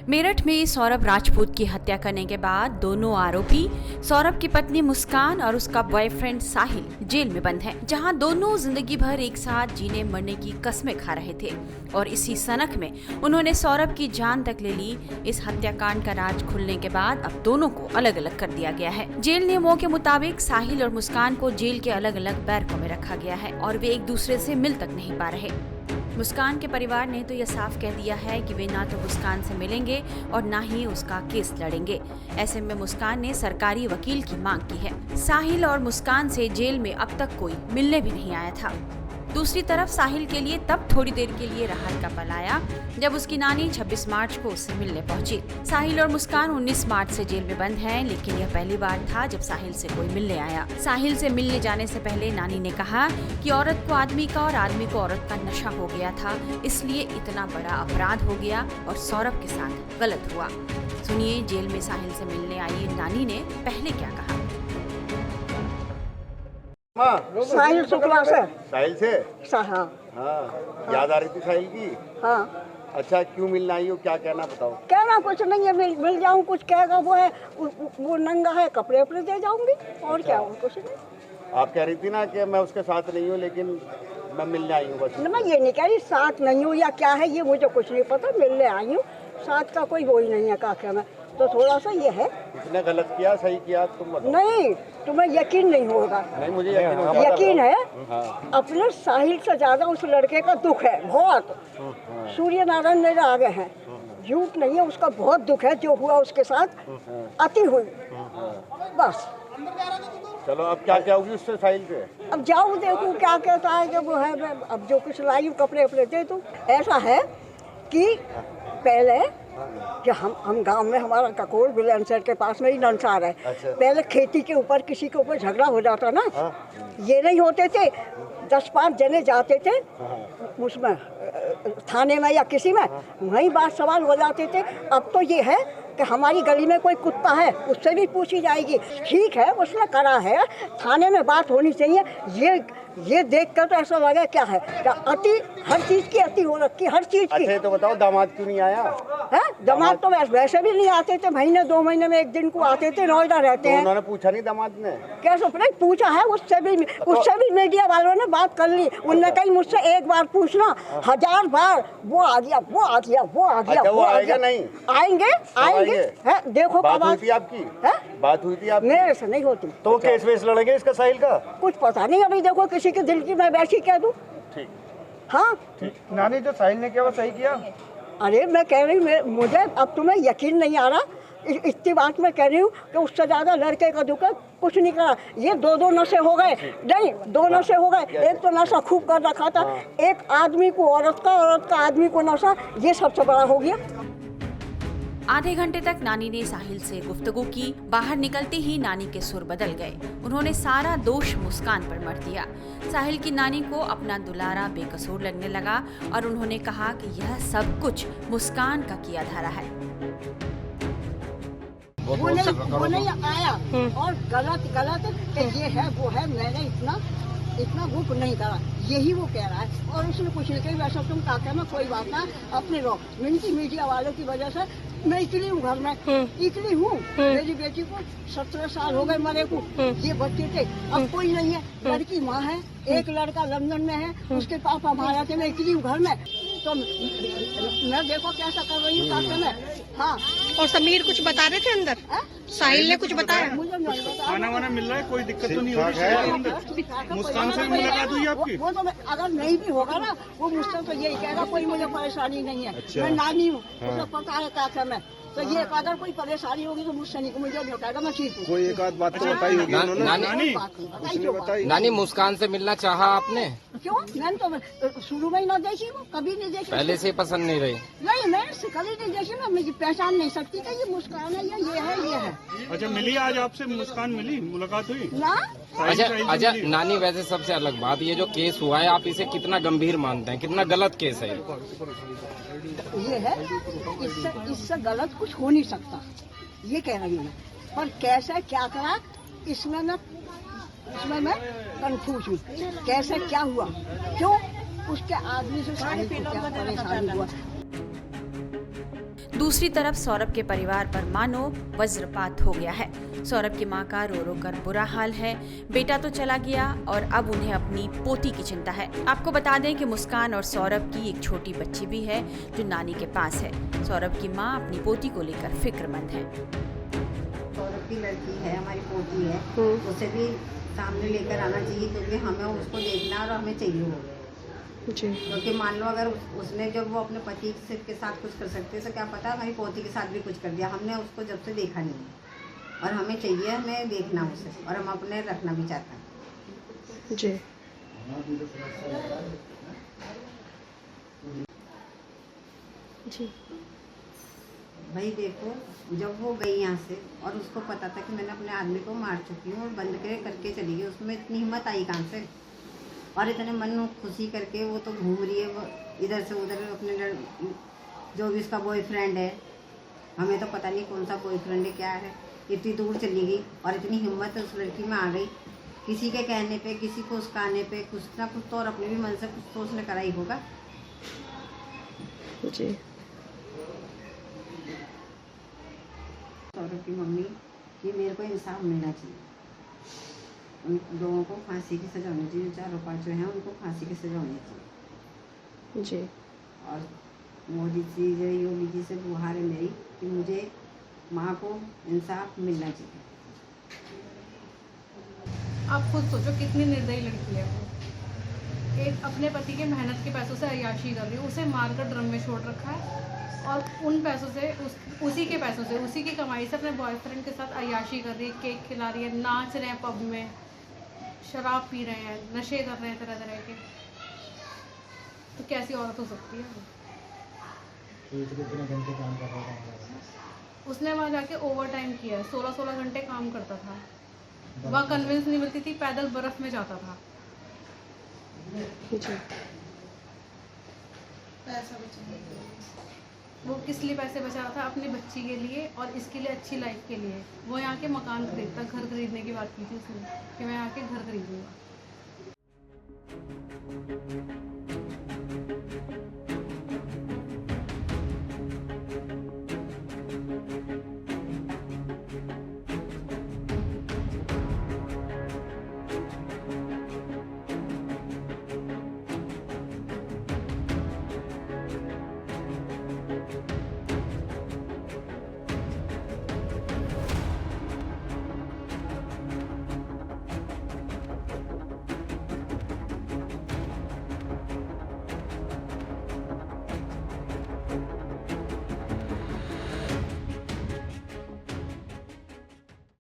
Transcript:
मेरठ में सौरभ राजपूत की हत्या करने के बाद दोनों आरोपी सौरभ की पत्नी मुस्कान और उसका बॉयफ्रेंड साहिल जेल में बंद हैं, जहां दोनों जिंदगी भर एक साथ जीने मरने की कस्में खा रहे थे और इसी सनक में उन्होंने सौरभ की जान तक ले ली। इस हत्याकांड का राज खुलने के बाद अब दोनों को अलग अलग कर दिया गया है। जेल नियमों के मुताबिक साहिल और मुस्कान को जेल के अलग अलग बैरकों में रखा गया है और वे एक दूसरे से मिल तक नहीं पा रहे। मुस्कान के परिवार ने तो यह साफ कह दिया है कि वे ना तो मुस्कान से मिलेंगे और ना ही उसका केस लड़ेंगे। ऐसे में मुस्कान ने सरकारी वकील की मांग की है। साहिल और मुस्कान से जेल में अब तक कोई मिलने भी नहीं आया था। दूसरी तरफ साहिल के लिए तब थोड़ी देर के लिए राहत का पल आया जब उसकी नानी 26 मार्च को उससे मिलने पहुंची। साहिल और मुस्कान 19 मार्च से जेल में बंद हैं, लेकिन यह पहली बार था जब साहिल से कोई मिलने आया। साहिल से मिलने जाने से पहले नानी ने कहा कि औरत को आदमी का और आदमी को औरत का नशा हो गया था, इसलिए इतना बड़ा अपराध हो गया और सौरभ के साथ गलत हुआ। सुनिए जेल में साहिल से मिलने आई नानी ने पहले क्या कहा। साहिल शुक्ला से। साहिल से? हाँ। हाँ, याद आ रही थी साहिल की? हाँ। अच्छा, क्यों मिलना आई हो, क्या कहना बताओ? कहना कुछ नहीं है, मिल जाऊँ, कुछ कहेगा वो है वो नंगा है, कपड़े उपड़े दे जाऊंगी और क्या हो, कुछ नहीं। आप कह रही थी ना कि मैं उसके साथ नहीं हूँ, लेकिन मैं मिलने आई हूँ बस। मैं ये नहीं कह रही साथ नहीं हूँ या क्या है, ये मुझे कुछ नहीं पता, मिलने आई हूँ। साथ का कोई वो ही नहीं है काके में, तो थोड़ा सा ये है। इसने गलत किया सही किया तुम बताओ। नहीं, तुम्हें यकीन नहीं होगा। नहीं, मुझे यकीन है। हाँ। अपने साहिल से ज्यादा उस लड़के का दुख है बहुत। सूर्य नारायण मेरे आगे हैं, झूठ नहीं है, उसका बहुत दुख है जो हुआ उसके साथ, अति हुई बस। चलो अब क्या क्या होगी उससे साहिल से? अब जाऊँ देखूँ क्या कहता है कि वो है, अब जो कुछ लाई कपड़े उपड़े दे दूँ। ऐसा है कि पहले कि हम गांव में हमारा ककोर बिलेंसर के पास में ही नंसार है। अच्छा। पहले खेती के ऊपर किसी के ऊपर झगड़ा हो जाता ना, ये नहीं होते थे, 10-5 जने जाते थे उसमें थाने में या किसी में, वहीं बात सवाल हो जाते थे। अब तो ये है कि हमारी गली में कोई कुत्ता है उससे भी पूछी जाएगी। ठीक है, उसने करा है, थाने में बात होनी चाहिए। ये देख कर तो ऐसा लगा क्या है, क्या अति, हर चीज की अति हो रखी, हर चीज की। अच्छा, तो बताओ दामाद क्यों नहीं आया? है दामाद तो वैसे भी नहीं आते थे, महीने 2 महीने में एक दिन को आते थे, नोएडा रहते हैं। उन्होंने पूछा नहीं दामाद ने? कैसे नहीं पूछा है, उससे भी मीडिया वालों ने बात कर ली। उनने कही मुझसे एक बार पूछना, 1000 बार वो आ गया, वो आ गया, वो आ गया। अच्छा, वो आएगा नहीं? आएंगे। है, देखो बात हुई थी आपकी? बात हुई थी आपकी? मेरे से नहीं होती। तो केस वेस लड़ेंगे इसका साहिल का? कुछ पता नहीं, अभी देखो किसी के दिल की मैं वैसी कह दूं। ठीक। हाँ ठीक। नानी, जो साहिल ने किया वो सही किया? अरे मैं कह रही हूँ, मुझे अब तुम्हें यकीन नहीं आ रहा, इतनी बात मैं कह रही हूँ कि उससे ज्यादा लड़के का दुख कुछ नहीं करा। ये 2 नशे हो गए, नहीं 2 नशे हो गए। एक तो नशा खूब कर रखा था, एक आदमी को औरत का, औरत का आदमी को नशा, ये सबसे बड़ा हो गया। आधे घंटे तक नानी ने साहिल से गुफ्तगू की। बाहर निकलते ही नानी के सुर बदल गए। उन्होंने सारा दोष मुस्कान पर मढ़ दिया। साहिल की नानी को अपना दुलारा बेकसूर लगने लगा और उन्होंने कहा कि यह सब कुछ मुस्कान का किया धरा है। वो नहीं आया और गलत ये है वो है, मैंने इतना गुप नहीं करा, यही वो कह रहा है। और उसने कुछ नहीं कही, वैसा तुम काका में कोई बात ना, अपने रहो। मीडिया वालों की वजह से मैं इकली हूँ घर में, इकली हूँ। मेरी बेटी को 17 साल हो गए मरे को, ये बच्चे थे, अब कोई नहीं है। लड़की माँ है, एक लड़का लंदन में है, उसके पापा मारा थे, मैं इकली हूँ घर में। तो मैं देखो कैसा कर रही हूँ काका में। हाँ। और समीर कुछ बता रहे थे अंदर? साहिल ने कुछ बताया? मुझे नहीं बताया। खाना वाना मिल रहा है, कोई दिक्कत तो नहीं हो रही है? मुस्कान से मुलाकात हुई आपकी? वो तो अगर नहीं भी होगा ना, वो मुझसे तो यही कहेगा कोई मुझे परेशानी नहीं है। अच्छा। मैं नानी हूँ, उसे पता है काका में, तो ये अगर कोई परेशानी होगी तो मुझसे नहीं, मुझे नहीं बताएगा, मैं ठीक हूँ। कोई एक आध बात तो बताई होगी नानी? नानी, मुस्कान से मिलना चाहा आपने? क्यों? मैंने तो शुरू में ही ना देखी, वो कभी नहीं देखी। पहले से पसंद नहीं रही? नहीं, मैंने कभी नहीं देखी ना, मुझे पहचान नहीं सकती कि ये मुस्कान है या ये है, ये है। अच्छा, मिली आज आपसे मुस्कान, मिली, मुलाकात हुई ना? अच्छा नानी, वैसे सबसे अलग बात, ये जो केस हुआ है आप इसे कितना गंभीर मानते हैं, कितना गलत केस है? ये है, इससे गलत कुछ हो नहीं सकता, ये कह रही हूँ। पर कैसे क्या करा, इसमें मैं कंफ्यूज हूँ। कैसे क्या हुआ, क्यों उसके आदमी से साहिल को क्या परेशानी हुआ। दूसरी तरफ सौरभ के परिवार पर मानो वज्रपात हो गया है। सौरभ की मां का रो रो कर बुरा हाल है। बेटा तो चला गया और अब उन्हें अपनी पोती की चिंता है। आपको बता दें कि मुस्कान और सौरभ की एक छोटी बच्ची भी है जो नानी के पास है। सौरभ की मां अपनी पोती को लेकर फिक्रमंद है। सौरभ की लड़की है, हमारी पोती है, उसे भी सामने लेकर आना चाहिए क्योंकि हमें उसको देखना और हमें चाहिए वो जी। क्योंकि मान लो अगर उसने जब वो अपने पति के साथ कुछ कर सकते तो क्या पता हमारी पोती के साथ भी कुछ कर दिया। हमने उसको जब से देखा नहीं है और हमें चाहिए, हमें देखना उसे और हम अपने रखना भी चाहते हैं जी। जी। भाई देखो, जब वो गई यहाँ से और उसको पता था कि मैंने अपने आदमी को मार चुकी हूँ और बंद करके चली गई, उसमें इतनी हिम्मत आई कहाँ से? और इतने मन खुशी करके वो तो घूम रही है, वो इधर से उधर अपने जो भी उसका बॉयफ्रेंड है, हमें तो पता नहीं कौन सा बॉयफ्रेंड है क्या है, इतनी दूर चली गई और इतनी हिम्मत उस लड़की में आ गई। किसी के कहने पे, किसी को उसकाने पे कुछ ना कुछ तो और अपने भी मन से कुछ तो उसने करा ही होगा। जी। सौरभ की मम्मी कि मेरे को इंसाफ मिलना चाहिए, उन लोगों को फांसी की सजा होनी चाहिए, 4 और 5 जो हैं उनको फांसी की सजा होनी चाहिए। जी। और मोदी जी जो योगी जी से गुहार है मेरी कि मुझे माँ को इंसाफ मिलना चाहिए। आप खुद सोचो कितनी निर्दयी लड़की है वो। एक अपने पति के मेहनत के पैसों से अय्याशी कर रही है, उसे मारकर ड्रम में छोड़ रखा है और उन पैसों से उसी के पैसों से, उसी की कमाई से अपने बॉयफ्रेंड के साथ अय्याशी कर रही है, केक खिला रही है, नाच रहे हैं पब में, शराब पी रहे हैं, नशे कर रहे हैं तरह तरह के। तो कैसी औरत हो सकती है वो? उसने वहाँ जाके ओवर टाइम किया है, 16-16 घंटे काम करता था। वहाँ कन्विंस नहीं मिलती थी, पैदल बर्फ में जाता था। जी। पैसा बचा, वो किस लिए पैसे बचा रहा था? अपनी बच्ची के लिए और इसके लिए, अच्छी लाइफ के लिए। वो यहाँ के मकान खरीदता, घर खरीदने की बात की थी उसने कि मैं यहाँ के घर खरीदूंगा।